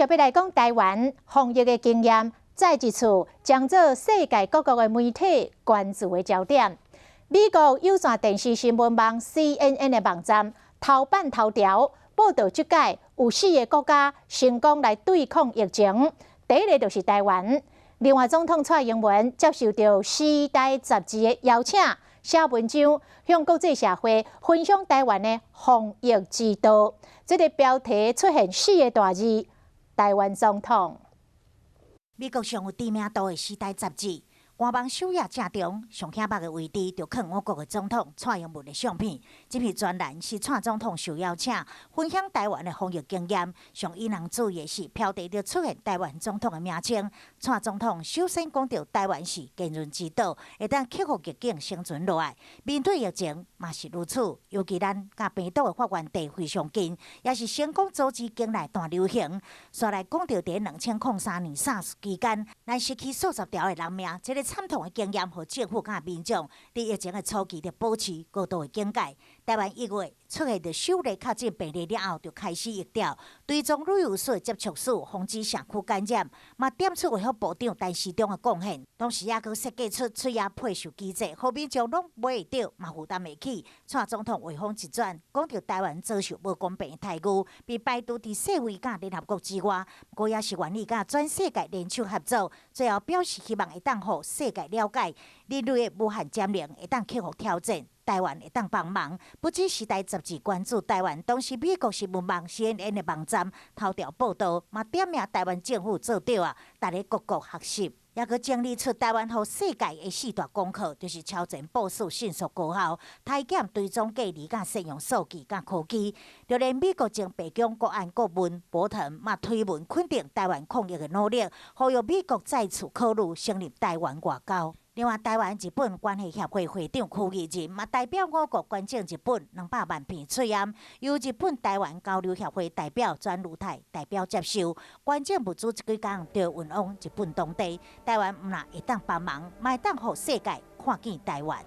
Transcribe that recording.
特别来讲，台湾防疫的经验，再一次将做世界各国的媒体关注的焦点。美国有线电视新闻网 CNN 的网站头版头条报道，这届有4个国家成功来对抗疫情，第一个就是台湾。另外，总统蔡英文接受到《时代》杂志的邀请，写文章向国际社会分享台湾的防疫之道。这个标题出现4个大字：台湾总统。美国上有知名度的《时代》杂志，官网首页正中上显目的位置，就放我国的总统蔡英文的相片。这篇专栏是蔡总统受邀请分享台湾的防疫经验。上引人注意的是，标题就出现台湾总统的名称。蔡总统首先讲到台湾是坚韧之岛，会当克服逆境生存落来。面对疫情嘛是如此，尤其咱甲病毒的发源地非常近，也是成功阻止境内大流行。再来讲到在2003年 SARS 期间，咱失去数十条的人命，这个惨痛的经验，和政府甲民众伫疫情的初期就保持高度的警戒。台湾1月出现着首例确诊病例了后，就开始疫调，追踪旅游史接触史，防止社区感染，嘛点出维护部长陈时中的贡献。同时也佫设计出催压配售机制，互民众拢买会到，嘛负担袂起。蔡总统话锋一转，讲到台湾遭受无公平的待遇，被排除伫世卫甲联合国之外，不过也是愿意甲全世界联手合作。最后表示希望会当互世界了解人类的无限潜能，会当克服挑战。台湾会当帮忙，不止《时代》杂志关注台湾，同时美国新闻网 CNN 的网站头条报道，嘛点名台湾政府做对啊，大家各国学习。也佮整理出台湾互世界的4大功课，就是超前部署、迅速高效、体检追踪隔离、甲善用数据、甲科技。就连美国前白宫国安顾问波腾嘛推文肯定台湾抗疫的努力，呼吁美国再次考虑成立台湾外交。另外，台湾日本关系协会会长区议人嘛代表我国捐赠日本200万片翠烟，由日本台湾交流协会代表转如台代表接收。捐赠物资这几天就运往日本当地，台湾毋但会当帮忙，嘛会当互世界看见台湾。